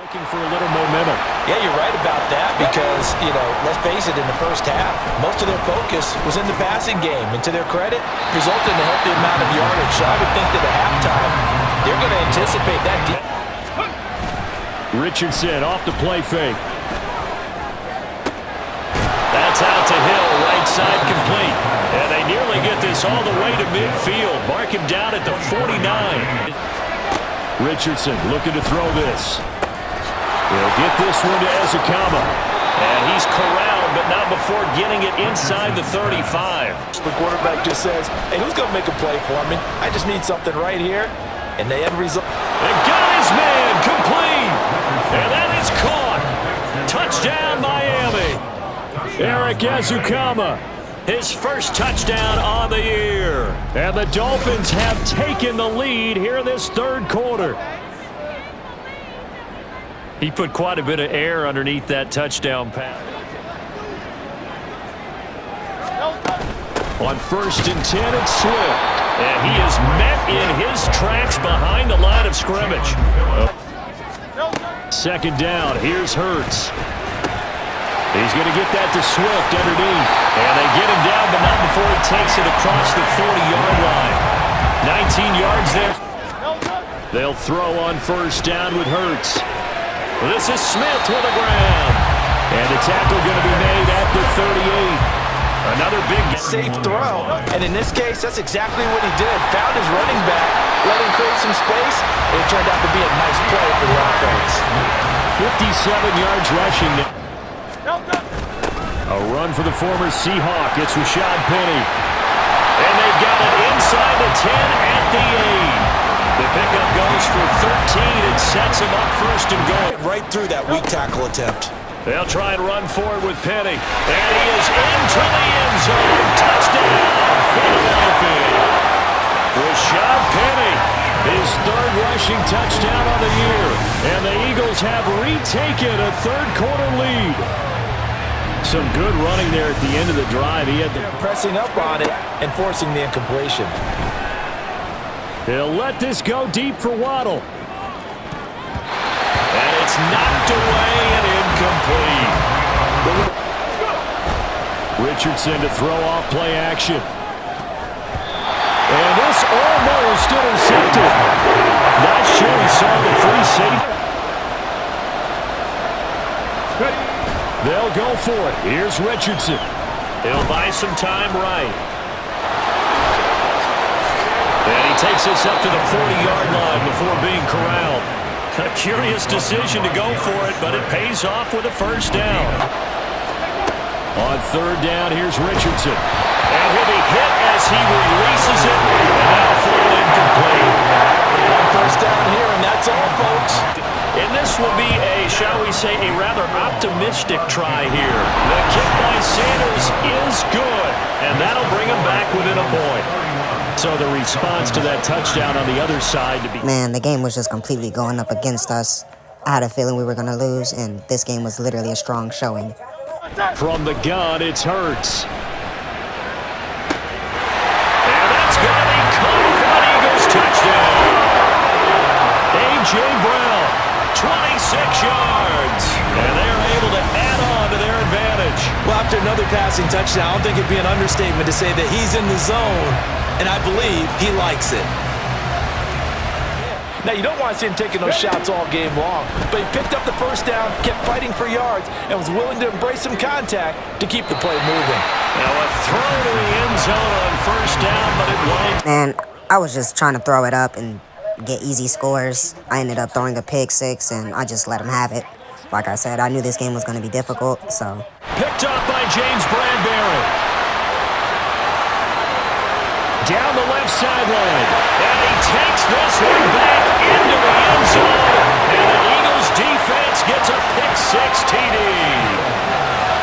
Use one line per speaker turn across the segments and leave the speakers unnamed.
looking for a little momentum.
Yeah, you're right about that because, let's face it, in the first half, most of their focus was in the passing game. And to their credit, resulted in a healthy amount of yardage. So I would think that at halftime, they're going to anticipate that.
Richardson off the play fake. That's out to Hill, right side complete. And they nearly get this all the way to midfield. Mark him down at the 49. Richardson looking to throw this. He'll get this one to Ezekama. And he's corralled, but not before getting it inside the 35.
The quarterback just says, hey, who's going to make a play for me? I just need something right here. And the end result.
And got his man complete. And that is caught. Touchdown, Miami. Eric Ezekama, his first touchdown on the year. And the Dolphins have taken the lead here in this third quarter. He put quite a bit of air underneath that touchdown pass. On 1st and 10, it's Swift. And he is met in his tracks behind the line of scrimmage. Second down, here's Hurts. He's going to get that to Swift underneath. And they get him down, but not before he takes it across the 40-yard line. 19 yards there. They'll throw on 1st down with Hurts. This is Smith with the ground. And the tackle going to be made at the 38. Another big
safe throw. And in this case, that's exactly what he did. Found his running back, let him create some space. It turned out to be a nice play for the offense.
57 yards rushing. A run for the former Seahawk. It's Rashad Penny. And they've got it inside the 10 at the 8. The pickup goes for 13 and sets him up 1st and goal.
Right through that weak tackle attempt.
They'll try and run forward with Penny. And he is into the end zone. Touchdown, Philadelphia. Rashad Penny, his 3rd rushing touchdown of the year. And the Eagles have retaken a third quarter lead. Some good running there at the end of the drive. He had the
pressing up on it and forcing the incompletion.
He'll let this go deep for Waddle. And it's knocked away and incomplete. Richardson to throw off play action. And this almost intercepted. Not sure he saw the free safety. They'll go for it. Here's Richardson. He'll buy some time right. And he takes this up to the 40-yard line before being corralled. A curious decision to go for it, but it pays off with a 1st down. On 3rd down, here's Richardson. And he'll be hit as he releases it. And now thrown incomplete.
On 1st down here, and that's all, folks.
And this will be shall we say, a rather optimistic try here. The kick by Sanders is good, and that'll bring him back within a point. So the response to that touchdown on the other side to be...
Man, the game was just completely going up against us. I had a feeling we were going to lose, and this game was literally a strong showing.
From the gun, it's Hurts. And that's going to be caught for an Eagles touchdown. A.J. Brown, 26 yards. And they're able to add on to their advantage.
Well, after another passing touchdown, I don't think it'd be an understatement to say that he's in the zone. And I believe he likes it. Now, you don't want to see him taking those shots all game long, but he picked up the 1st down, kept fighting for yards, and was willing to embrace some contact to keep the play moving.
Now, a throw to the end zone on 1st down, but it won't.
Man, I was just trying to throw it up and get easy scores. I ended up throwing a pick 6, and I just let him have it. Like I said, I knew this game was going to be difficult, so.
Picked up by James Bradbury. Down the left sideline. And he takes this one back into the end zone. And the Eagles defense gets a pick 6 TD.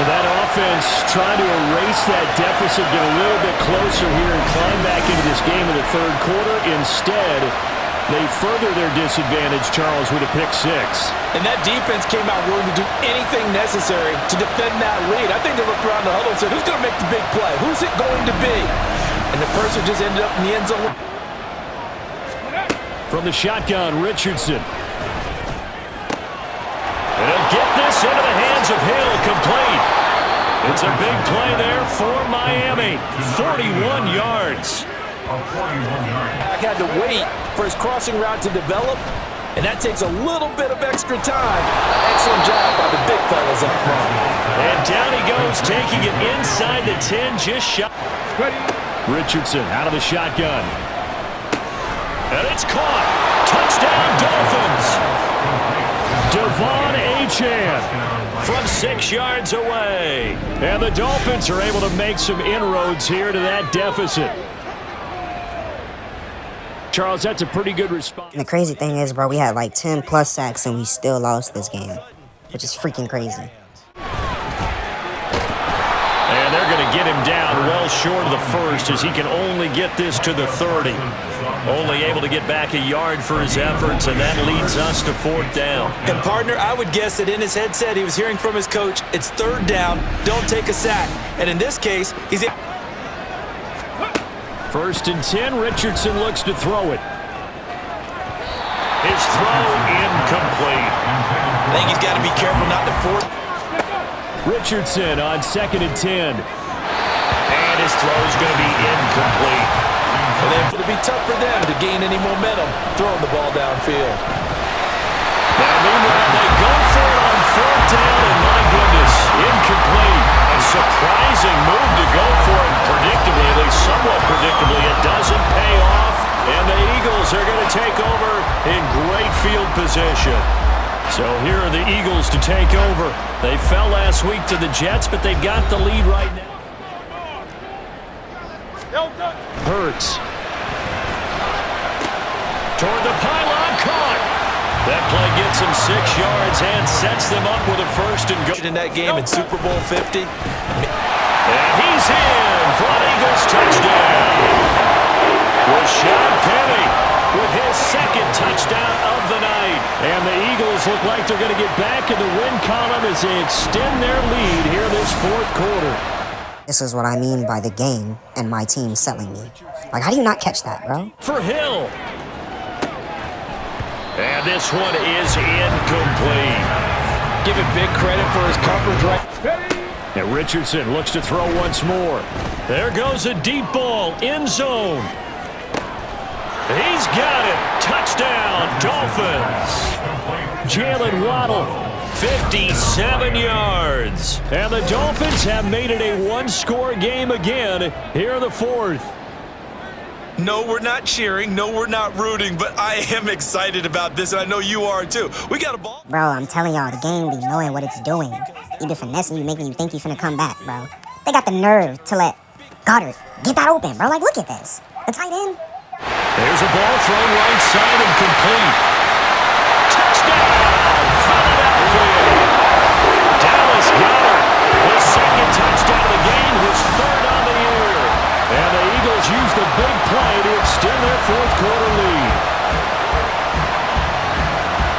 That offense trying to erase that deficit, get a little bit closer here and climb back into this game in the third quarter. Instead, they further their disadvantage, Charles, with a pick 6.
And that defense came out willing to do anything necessary to defend that lead. I think they looked around the huddle and said, who's going to make the big play? Who's it going to be? And the person just ended up in the end zone.
From the shotgun, Richardson. hands of Hill, complete. It's a big play there for Miami. 41 yards.
I had to wait for his crossing route to develop, and that takes a little bit of extra time. Excellent job by the big fellas up front.
And down he goes, taking it inside the 10, just shot. Richardson out of the shotgun. And it's caught. Touchdown, Dolphins. Devon Achane from 6 yards away. And the Dolphins are able to make some inroads here to that deficit. Charles, that's a pretty good response.
And the crazy thing is, bro, we had like 10 plus sacks and we still lost this game, which is freaking crazy.
And they're going to get him down well short of the first as he can only get this to the 30. Only able to get back a yard for his efforts, and that leads us to 4th down.
And, partner, I would guess that in his headset he was hearing from his coach, it's 3rd down, don't take a sack. And in this case, he's...
1st and 10, Richardson looks to throw it. His throw incomplete.
I think he's got to be careful not to force...
Richardson on 2nd and 10. And his throw is going to be incomplete.
And it'll be tough for them to gain any momentum throwing the ball downfield.
Now, meanwhile, they go for it on 4th down, and my goodness, incomplete. A surprising move to go for it predictably, at least somewhat predictably. It doesn't pay off, and the Eagles are going to take over in great field position. So here are the Eagles to take over. They fell last week to the Jets, but they've got the lead right now. Hurts. Toward the pylon, caught. That play gets him 6 yards and sets them up with a 1st and goal.
In that game in Super Bowl 50.
And he's in for an Eagles touchdown. Rashad Penny with his 2nd touchdown of the night. And the Eagles look like they're going to get back in the win column as they extend their lead here this 4th quarter.
This is what I mean by the game and my team selling me. Like, how do you not catch that, bro?
For Hill. And this one is incomplete.
Give him big credit for his coverage right.
And Richardson looks to throw once more. There goes a deep ball, end zone. He's got it. Touchdown, Dolphins. Jalen Waddle, 57 yards. And the Dolphins have made it a one-score game again here in the 4th.
No, we're not cheering. No, we're not rooting, but I am excited about this, and I know you are too. We got a ball.
Bro, I'm telling y'all, the game be knowing what it's doing. Either finessing you, making you think you finna come back, bro. They got the nerve to let Goddard get that open, bro. Like, look at this. The tight end.
There's a ball thrown right side and complete. Touchdown, Philadelphia. Dallas Goedert, his 2nd touchdown of the game, his 3rd on the year. And the Eagles use the big play to extend their 4th quarter lead.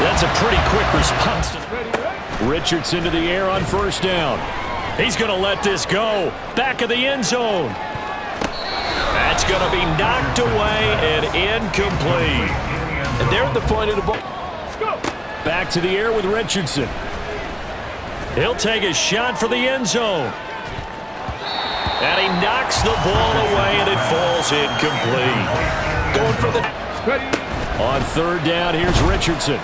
That's a pretty quick response. Richardson to the air on 1st down. He's going to let this go. Back of the end zone. That's going to be knocked away and incomplete.
And they're at the point of the ball.
Back to the air with Richardson. He'll take a shot for the end zone. And he knocks the ball away, and it falls incomplete.
Going for the...
On 3rd down, here's Richardson.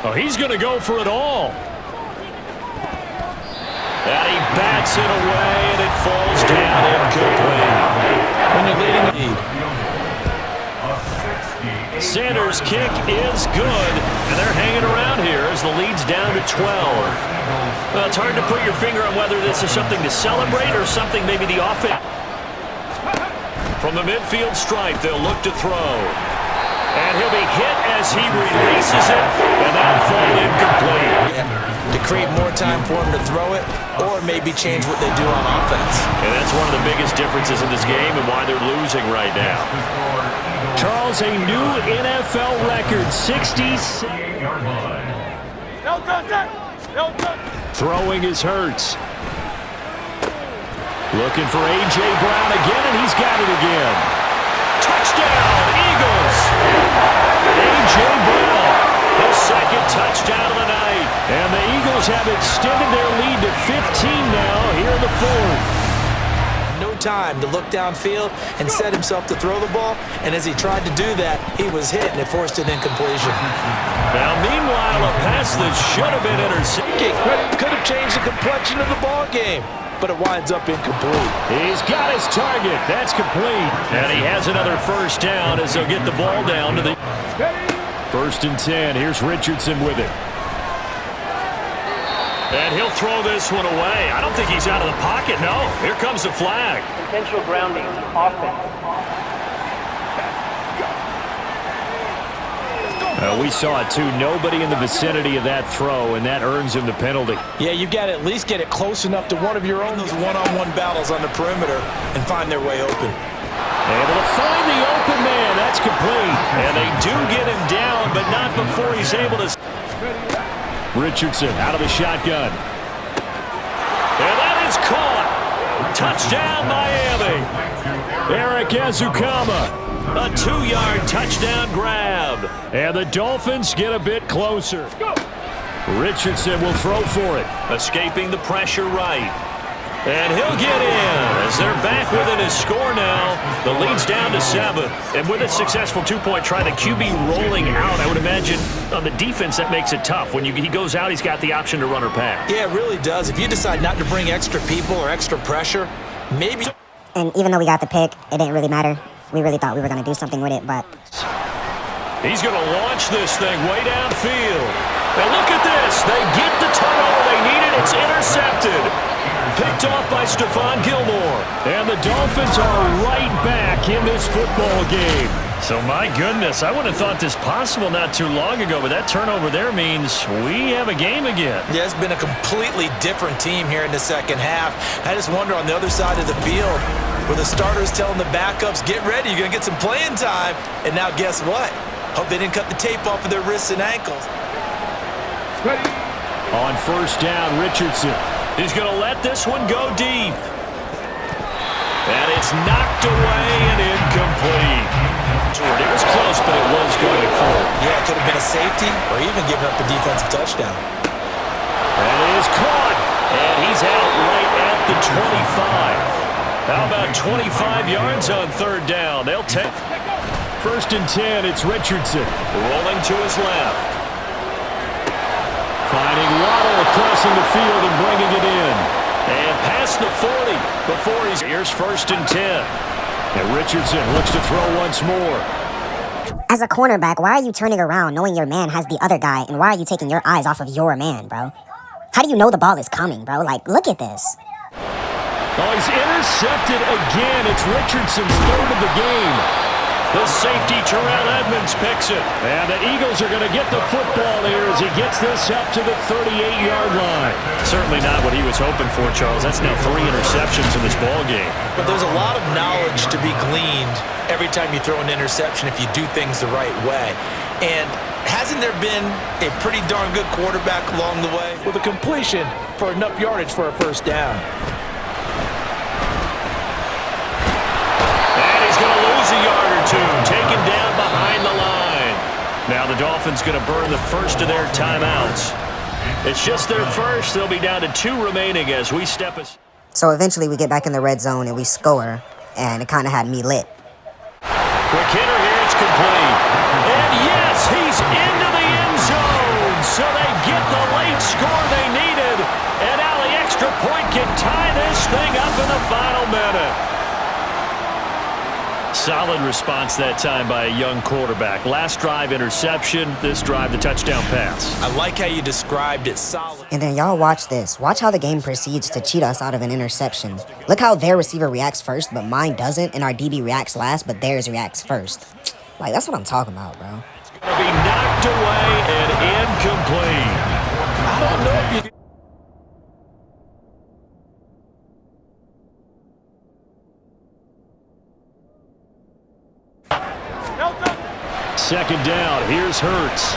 Oh, he's going to go for it all. And he bats it away, and it falls down incomplete.
When you're leading the lead.
Sanders' kick is good, and they're hanging around here as the lead's down to 12. Well, it's hard to put your finger on whether this is something to celebrate or something maybe the offense. From the midfield stripe, they'll look to throw. And he'll be hit as he releases it, and that'll fall incomplete.
To create more time for him to throw it, or maybe change what they do on offense.
And that's one of the biggest differences in this game and why they're losing right now. Charles, a new NFL record, 66. Throwing is Hurts. Looking for A.J. Brown again, and he's got it again. Touchdown, Eagles! A.J. Brown, his 2nd touchdown of the night. And the Eagles Eagles have extended their lead to 15 now here in the fourth.
No time to look downfield and set himself to throw the ball, and as he tried to do that, he was hit and it forced an incompletion.
Now, meanwhile, a pass that should have been intercepted.
Could have changed the complexion of the ball game, but it winds up incomplete.
He's got his target. That's complete. And he has another first down as they'll get the ball down to the 1st and 10. Here's Richardson with it. And he'll throw this one away. I don't think he's out of the pocket, no. Here comes the flag.
Intentional grounding, offense.
We saw it, too. Nobody in the vicinity of that throw, and that earns him the penalty.
Yeah, you've got to at least get it close enough to one of your own, those one-on-one battles on the perimeter, and find their way open.
Able to find the open man. That's complete. And they do get him down, but not before he's able to... Richardson out of the shotgun. And that is caught. Touchdown, Miami. Eric Ezukama. A 2-yard touchdown grab. And the Dolphins get a bit closer. Richardson will throw for it. Escaping the pressure right. And he'll get in as they're back within his score now. The lead's down to 7. And with a successful 2-point try, the QB rolling out, I would imagine on the defense that makes it tough. When he goes out, he's got the option to run or pass.
Yeah, it really does. If you decide not to bring extra people or extra pressure, maybe...
And even though we got the pick, it didn't really matter. We really thought we were going to do something with it, but...
He's going to launch this thing way downfield. And look at this. They get the turnover they needed. It's intercepted. Picked off by Stephon Gilmore. And the Dolphins are right back in this football game. So, my goodness, I wouldn't have thought this possible not too long ago, but that turnover there means we have a game again.
Yeah, it's been a completely different team here in the second half. I just wonder on the other side of the field, where the starters telling the backups, get ready, you're going to get some playing time. And now guess what? Hope they didn't cut the tape off of their wrists and ankles.
Ready. On 1st down, Richardson. He's going to let this one go deep. And it's knocked away and incomplete. It was close, but it was going forward.
Yeah, it could have been a safety or even giving up a defensive touchdown.
And it is caught. And he's out right at the 25. How about 25 yards on 3rd down? They'll take 1st and 10. It's Richardson. Rolling to his left. Finding Waddle crossing the field and bringing it in. And past the 40 before here's 1st and 10. And Richardson looks to throw once more.
As a cornerback, why are you turning around knowing your man has the other guy, and why are you taking your eyes off of your man, bro? How do you know the ball is coming, bro? Like, look at this.
Oh, he's intercepted again. It's Richardson's 3rd of the game. The safety, Terrell Edmonds, picks it. And the Eagles are going to get the football here as he gets this up to the 38-yard line. Certainly not what he was hoping for, Charles. That's now 3 interceptions in this ball game.
But there's a lot of knowledge to be gleaned every time you throw an interception if you do things the right way. And hasn't there been a pretty darn good quarterback along the way with a completion for enough yardage for a 1st down?
A yard or 2, taken down behind the line. Now the Dolphins going to burn the first of their timeouts. It's just their first. They'll be down to 2 remaining as we step us.
So eventually we get back in the red zone and we score, and it kind of had me lit.
Quick hitter here, it's complete. And yes, he's into the end zone. So they get the late score they needed. And now the extra point can tie this thing up in the final minute. Solid response that time by a young quarterback. Last drive, interception. This drive, the touchdown pass.
I like how you described it, solid.
And then y'all watch this. Watch how the game proceeds to cheat us out of an interception. Look how their receiver reacts first, but mine doesn't, and our DB reacts last, but theirs reacts first. Like, that's what I'm talking about, bro.
Gonna be knocked away and incomplete.
I don't know if you...
2nd down. Here's Hurts.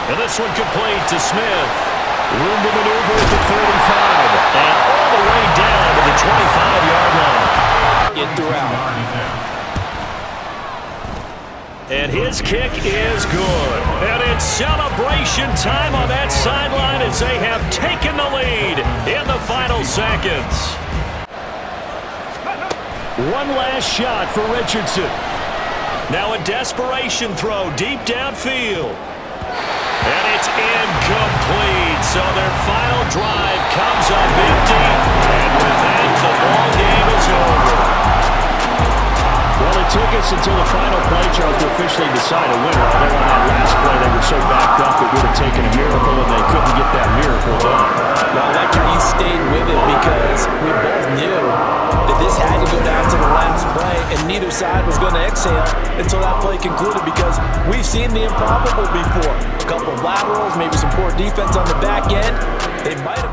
And this one complete to Smith. Room to maneuver at the 35. And all the way down to the 25-yard line.
Get throughout.
And his kick is good. And it's celebration time on that sideline as they have taken the lead in the final seconds. One last shot for Richardson. Now a desperation throw deep downfield. And it's incomplete. So their final drive comes up empty. And with that, the ball game is over. Well, it took us until the final play, Charles, to officially decide a winner. Although on that last play, they were so backed up it would have taken a miracle, and they couldn't get that miracle done.
Well, I like how you stayed with it because we both knew that this had to go down to the last play, and neither side was going to exhale until that play concluded because we've seen the improbable before. A couple of laterals, maybe some poor defense on the back end. They might have